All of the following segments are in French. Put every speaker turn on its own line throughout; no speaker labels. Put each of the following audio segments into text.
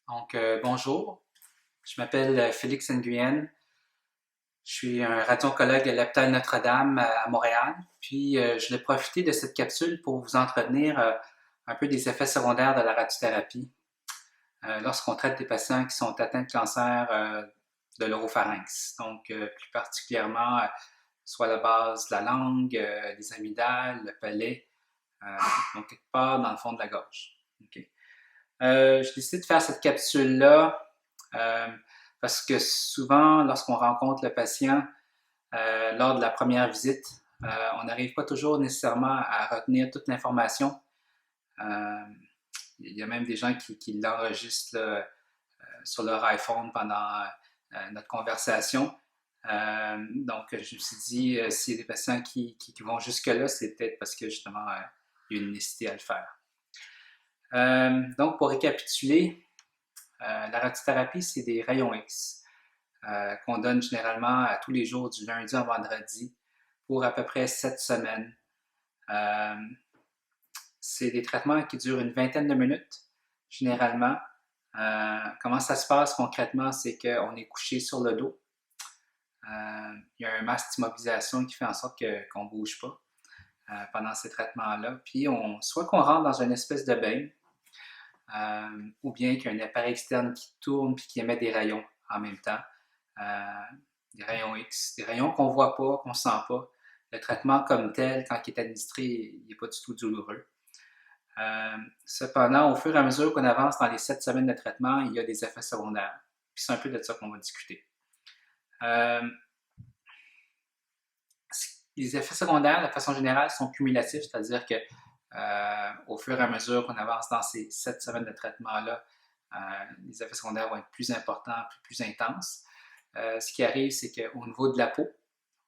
Bonjour, je m'appelle Félix Nguyen. Je suis un radio-oncologue à l'hôpital Notre-Dame à Montréal. Je vais profiter de cette capsule pour vous entretenir un peu des effets secondaires de la radiothérapie lorsqu'on traite des patients qui sont atteints de cancer de l'oropharynx. Plus particulièrement, soit la base de la langue, les amygdales, le palais, euh, donc quelque part dans le fond de la gorge. Okay. J'ai décidé de faire cette capsule-là euh, parce que souvent, lorsqu'on rencontre le patient lors de la première visite, on n'arrive pas toujours nécessairement à retenir toute l'information. Euh, il y a même des gens qui l'enregistrent sur leur iPhone pendant notre conversation. Je me suis dit, s'il y a des patients qui vont jusque-là, c'est peut-être parce que justement, il y a une nécessité à le faire. Pour récapituler, la radiothérapie, c'est des rayons X qu'on donne généralement à tous les jours du lundi au vendredi pour à peu près 7 semaines. Euh, c'est des traitements qui durent une vingtaine de minutes, généralement. Comment ça se passe concrètement? C'est qu'on est couché sur le dos. Il y a un masque d'immobilisation qui fait en sorte qu'on ne bouge pas pendant ces traitements-là. Soit qu'on rentre dans une espèce de bain, ou bien qu'il y a un appareil externe qui tourne et qui émet des rayons en même temps. Des rayons X, des rayons qu'on ne voit pas, qu'on ne sent pas. Le traitement comme tel, quand il est administré, il n'est pas du tout douloureux. Cependant, au fur et à mesure qu'on avance dans les 7 semaines de traitement, il y a des effets secondaires. Puis c'est un peu de ça qu'on va discuter. Les effets secondaires, de façon générale, sont cumulatifs, c'est-à-dire que au fur et à mesure qu'on avance dans ces 7 semaines de traitement-là, les effets secondaires vont être plus importants, plus intenses. Ce qui arrive, c'est qu'au niveau de la peau,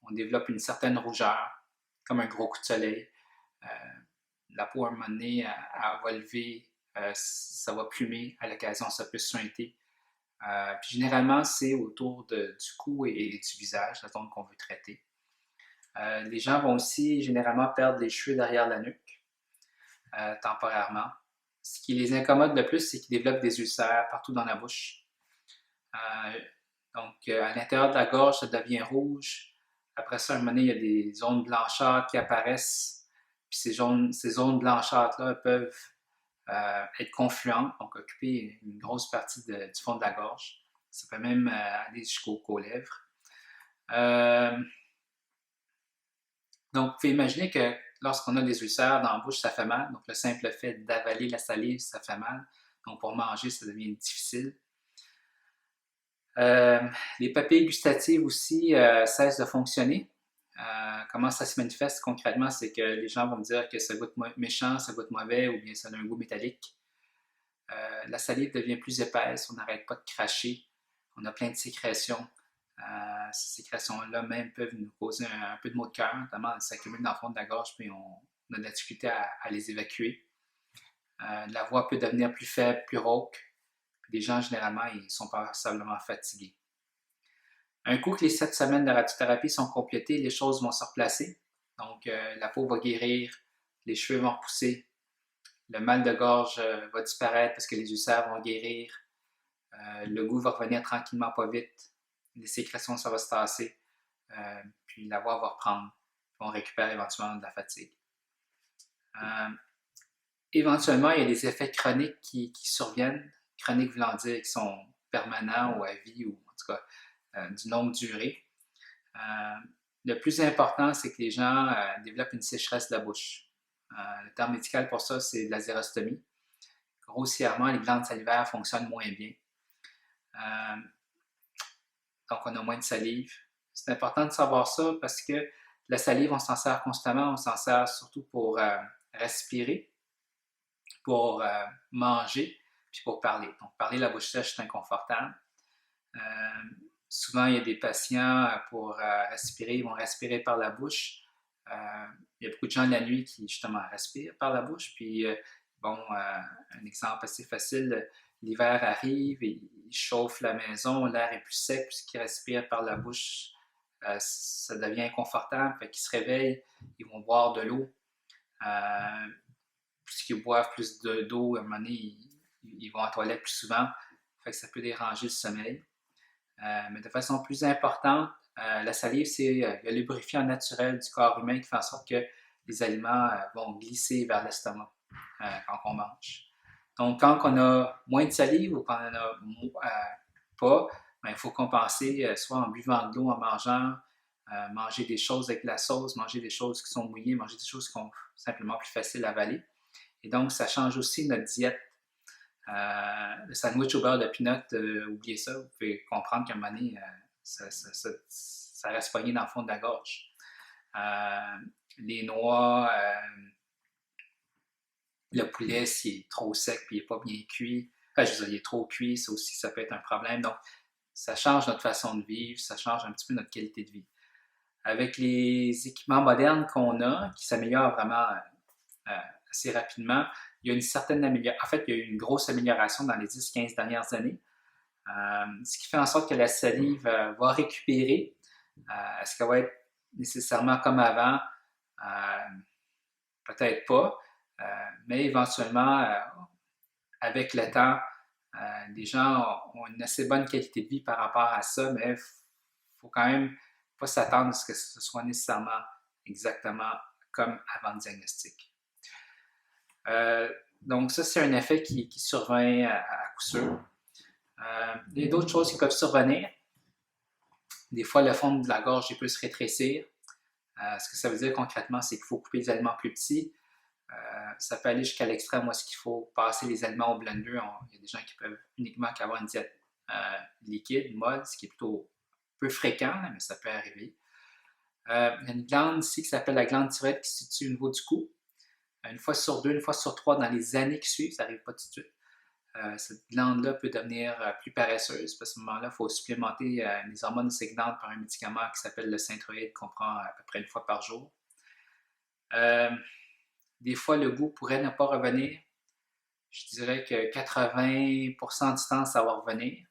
on développe une certaine rougeur, comme un gros coup de soleil. La peau, à un moment donné, elle va lever, ça va plumer, à l'occasion, ça peut suinter. Puis généralement, c'est autour du cou et du visage, la zone qu'on veut traiter. Les gens vont aussi généralement perdre les cheveux derrière la nuque, temporairement. Ce qui les incommode le plus, c'est qu'ils développent des ulcères partout dans la bouche. À l'intérieur de la gorge, ça devient rouge. Après ça, à un moment donné, il y a des zones blanchâtres qui apparaissent. Puis ces zones blanchâtres-là peuvent être confluentes, donc occuper une grosse partie du fond de la gorge. Ça peut même aller jusqu'aux lèvres. Vous pouvez imaginer que lorsqu'on a des ulcères dans la bouche, ça fait mal. Donc, le simple fait d'avaler la salive, ça fait mal. Donc, pour manger, ça devient difficile. Les papilles gustatives aussi cessent de fonctionner. Comment ça se manifeste concrètement? C'est que les gens vont me dire que ça goûte méchant, ça goûte mauvais ou bien ça a un goût métallique. La salive devient plus épaisse, on n'arrête pas de cracher, on a plein de sécrétions. Ces sécrétions-là même peuvent nous causer un peu de maux de cœur, notamment elles s'accumulent dans le fond de la gorge, puis on a de la difficulté à les évacuer. La voix peut devenir plus faible, plus rauque. Les gens, généralement, ils sont passablement fatigués. Un coup que les 7 semaines de radiothérapie sont complétées, les choses vont se replacer. Donc, la peau va guérir, les cheveux vont repousser, le mal de gorge va disparaître parce que les ulcères vont guérir, le goût va revenir tranquillement, pas vite, les sécrétions, ça va se tasser, puis la voix va reprendre, puis on récupère éventuellement de la fatigue. Éventuellement, il y a des effets chroniques qui surviennent, chroniques voulant dire qui sont permanents ou à vie, ou en tout cas d'une longue durée. Le plus important, c'est que les gens développent une sécheresse de la bouche. Le terme médical pour ça, c'est de la xérostomie. Grossièrement, les glandes salivaires fonctionnent moins bien. Donc, on a moins de salive. C'est important de savoir ça parce que la salive, on s'en sert constamment. On s'en sert surtout pour respirer, pour manger, puis pour parler. Donc, parler la bouche sèche, c'est inconfortable. Souvent, il y a des patients, pour respirer, ils vont respirer par la bouche. Il y a beaucoup de gens la nuit qui, justement, respirent par la bouche. Un exemple assez facile, l'hiver arrive, il chauffe la maison, l'air est plus sec, puisqu'ils respirent par la bouche, ça devient inconfortable. Fait qu'ils se réveillent, ils vont boire de l'eau. Puisqu'ils boivent plus d'eau, à un moment donné, ils vont à la toilette plus souvent. Fait que ça peut déranger le sommeil. Mais de façon plus importante, la salive, c'est le lubrifiant naturel du corps humain qui fait en sorte que les aliments vont glisser vers l'estomac quand on mange. Donc, quand on a moins de salive ou quand on en a pas, ben, il faut compenser soit en buvant de l'eau, en mangeant, manger des choses avec de la sauce, manger des choses qui sont mouillées, manger des choses qui sont simplement plus faciles à avaler. Et donc, ça change aussi notre diète. Le sandwich au beurre de pinot, oubliez ça, vous pouvez comprendre qu'à un moment donné, ça reste pogné dans le fond de la gorge. Les noix, le poulet, s'il est trop sec et il n'est pas bien cuit, je veux dire, il est trop cuit, ça aussi, ça peut être un problème. Donc, ça change notre façon de vivre, ça change un petit peu notre qualité de vie. Avec les équipements modernes qu'on a, qui s'améliorent vraiment assez rapidement, il y a une certaine amélioration. En fait, il y a eu une grosse amélioration dans les 10-15 dernières années, ce qui fait en sorte que la salive va récupérer. Est-ce qu'elle va être nécessairement comme avant? Peut-être pas, mais éventuellement, avec le temps, les gens ont une assez bonne qualité de vie par rapport à ça, mais il ne faut quand même pas s'attendre à ce que ce soit nécessairement exactement comme avant le diagnostic. Donc ça, c'est un effet qui survient à coup sûr. Il y a d'autres choses qui peuvent survenir. Des fois, le fond de la gorge peut se rétrécir. Ce que ça veut dire concrètement, c'est qu'il faut couper les aliments plus petits. Ça peut aller jusqu'à l'extrême où est-ce qu'il faut passer les aliments au blender. Il y a des gens qui peuvent uniquement avoir une diète liquide, molle, ce qui est plutôt peu fréquent, mais ça peut arriver. Il y a une glande ici qui s'appelle la glande thyroïde qui se situe au niveau du cou. Une fois sur 2, une fois sur 3 dans les années qui suivent, ça n'arrive pas tout de suite. Cette glande-là peut devenir plus paresseuse. À ce moment-là, il faut supplémenter les hormones de ces glandes par un médicament qui s'appelle le Synthroid qu'on prend à peu près une fois par jour. Des fois, le goût pourrait ne pas revenir. Je dirais que 80% du temps, ça va revenir.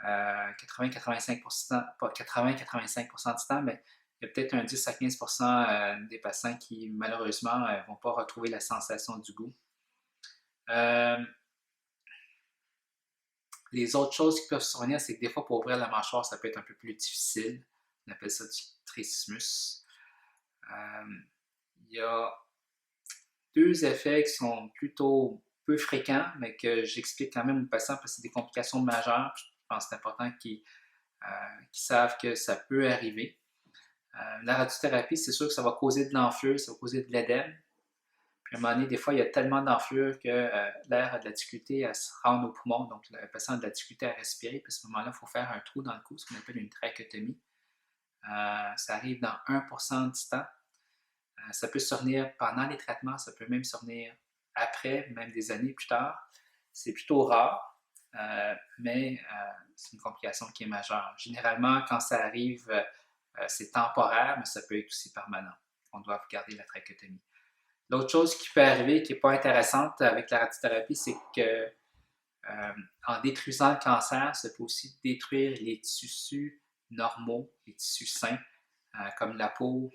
80-85%, pas 80-85% du temps, mais il y a peut-être un 10 à 15% des patients qui, malheureusement, ne vont pas retrouver la sensation du goût. Les autres choses qui peuvent survenir, c'est que des fois, pour ouvrir la mâchoire, ça peut être un peu plus difficile. On appelle ça du trismus. Il y a 2 effets qui sont plutôt peu fréquents, mais que j'explique quand même aux patients parce que c'est des complications majeures. Je pense que c'est important qu'ils savent que ça peut arriver. La radiothérapie, c'est sûr que ça va causer de l'enflure, ça va causer de l'édème. Puis à un moment donné, des fois, il y a tellement d'enflure que l'air a de la difficulté à se rendre aux poumons, donc le patient a de la difficulté à respirer. Puis à ce moment-là, il faut faire un trou dans le cou, ce qu'on appelle une trachéotomie. Ça arrive dans 1% du temps. Ça peut survenir pendant les traitements, ça peut même survenir après, même des années plus tard. C'est plutôt rare, mais c'est une complication qui est majeure. Généralement, quand ça arrive, c'est temporaire, mais ça peut être aussi permanent. On doit garder la trachéotomie. L'autre chose qui peut arriver, qui n'est pas intéressante avec la radiothérapie, c'est que en détruisant le cancer, ça peut aussi détruire les tissus normaux, les tissus sains, comme la peau,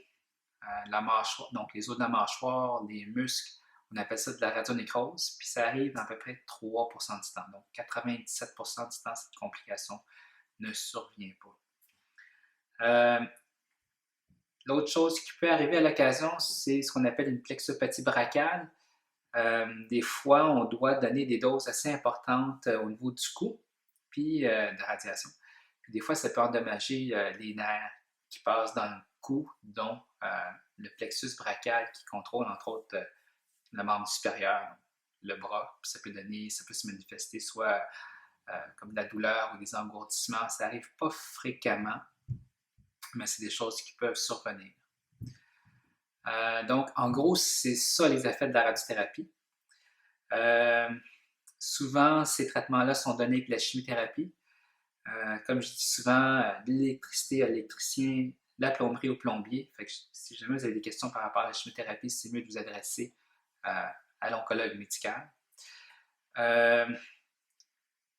la mâchoire, donc les os de la mâchoire, les muscles. On appelle ça de la radionécrose, puis ça arrive dans à peu près 3% du temps. Donc 97% du temps, cette complication ne survient pas. L'autre chose qui peut arriver à l'occasion, c'est ce qu'on appelle une plexopathie brachiale. Des fois, on doit donner des doses assez importantes au niveau du cou, puis de radiation. Puis des fois, ça peut endommager les nerfs qui passent dans le cou, dont le plexus brachial qui contrôle entre autres le membre supérieur, le bras. Puis ça peut se manifester soit comme de la douleur ou des engourdissements. Ça n'arrive pas fréquemment, mais c'est des choses qui peuvent survenir. Donc, en gros, c'est ça les effets de la radiothérapie. Souvent, ces traitements-là sont donnés avec la chimiothérapie. Comme je dis souvent, l'électricité à l'électricien, la plomberie au plombier. Fait que si jamais vous avez des questions par rapport à la chimiothérapie, c'est mieux de vous adresser à l'oncologue médical.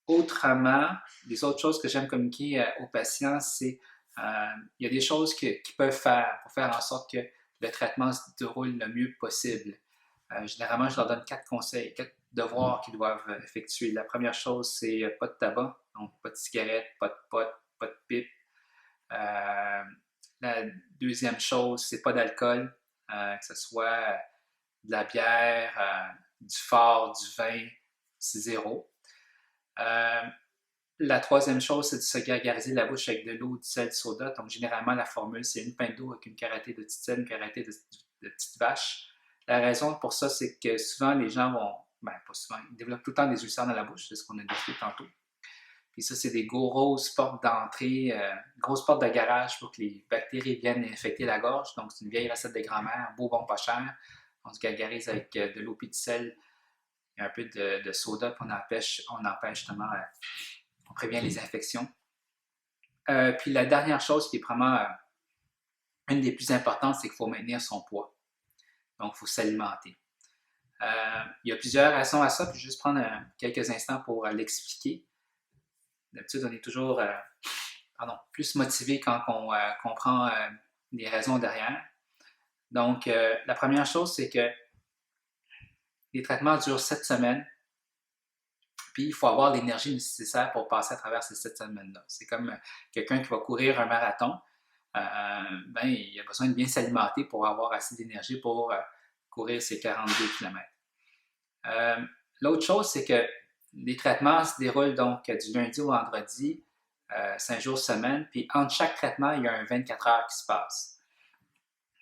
Autrement, les autres choses que j'aime communiquer aux patients, c'est il y a des choses qu'ils peuvent faire pour faire en sorte que le traitement se déroule le mieux possible. Généralement, je leur donne 4 conseils, 4 devoirs qu'ils doivent effectuer. La première chose, c'est pas de tabac, donc pas de cigarette, pas de pot, pas de pipe. La deuxième chose, c'est pas d'alcool, que ce soit de la bière, du fort, du vin, c'est zéro. La troisième chose, c'est de se gargariser la bouche avec de l'eau, du sel, du soda. Donc, généralement, la formule, c'est une pinte d'eau avec une caratée de titane, une caratée de petite vache. La raison pour ça, c'est que souvent, les gens vont, ben, pas souvent, ils développent tout le temps des ulcères dans la bouche, c'est ce qu'on a décrit tantôt. Puis ça, c'est des grosses portes d'entrée, grosses portes de garage pour que les bactéries viennent infecter la gorge. Donc, c'est une vieille recette de grand-mère, beau, bon, pas cher. On se gargarise avec de l'eau et du sel et un peu de soda, puis on empêche justement, on prévient les infections. Puis la dernière chose qui est vraiment une des plus importantes, c'est qu'il faut maintenir son poids. Donc, il faut s'alimenter. Il y a plusieurs raisons à ça, puis je vais juste prendre quelques instants pour l'expliquer. D'habitude, on est toujours plus motivé quand on comprend les raisons derrière. Donc, la première chose, c'est que les traitements durent 7 semaines, puis il faut avoir l'énergie nécessaire pour passer à travers ces 7 semaines-là. C'est comme quelqu'un qui va courir un marathon, il a besoin de bien s'alimenter pour avoir assez d'énergie pour courir ses 42 km. L'autre chose, c'est que les traitements se déroulent donc du lundi au vendredi, 5 jours semaine, puis entre chaque traitement, il y a un 24 heures qui se passe.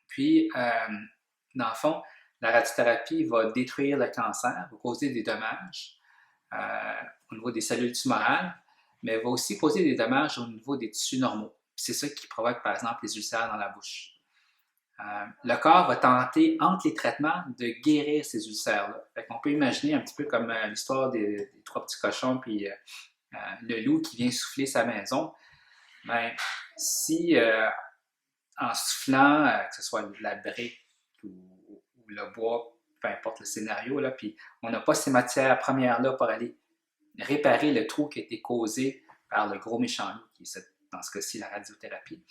Puis, dans le fond, la radiothérapie va détruire le cancer, va causer des dommages au niveau des cellules tumorales, mais va aussi causer des dommages au niveau des tissus normaux. C'est ça qui provoque, par exemple, les ulcères dans la bouche. Le corps va tenter, entre les traitements, de guérir ces ulcères-là. On peut imaginer un petit peu comme l'histoire des 3 petits cochons puis le loup qui vient souffler sa maison. Ben, si en soufflant, que ce soit de la brique ou le bois, peu importe le scénario, là, puis on n'a pas ces matières premières-là pour aller réparer le trou qui a été causé par le gros méchant loup, qui est dans ce cas-ci la radiothérapie,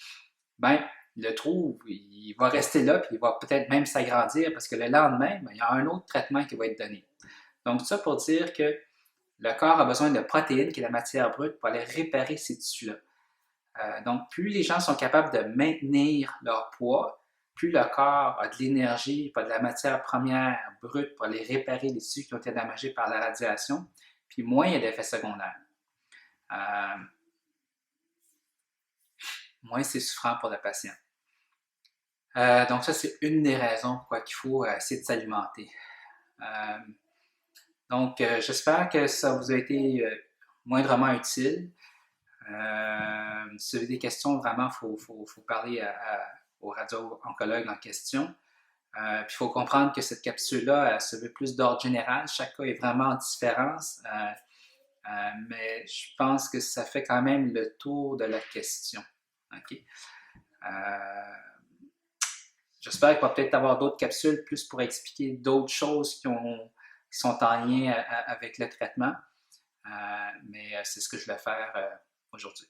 ben, le trou, il va rester là, puis il va peut-être même s'agrandir parce que le lendemain, ben, il y a un autre traitement qui va être donné. Donc, ça pour dire que le corps a besoin de protéines, qui est la matière brute, pour aller réparer ces tissus-là. Donc, plus les gens sont capables de maintenir leur poids, plus le corps a de l'énergie, pas de la matière première brute pour aller réparer les tissus qui ont été endommagés par la radiation, puis moins il y a d'effets secondaires. Moins c'est souffrant pour le patient. Donc ça, c'est une des raisons pourquoi il faut essayer de s'alimenter. Donc, j'espère que ça vous a été moindrement utile. Si vous avez des questions, vraiment, il faut parler au radio-oncologue en question. Puis il faut comprendre que cette capsule-là, elle se veut plus d'ordre général. Chaque cas est vraiment en différence. Mais je pense que ça fait quand même le tour de la question. OK? J'espère qu'il va peut-être avoir d'autres capsules plus pour expliquer d'autres choses qui sont en lien avec le traitement. Mais c'est ce que je vais faire aujourd'hui.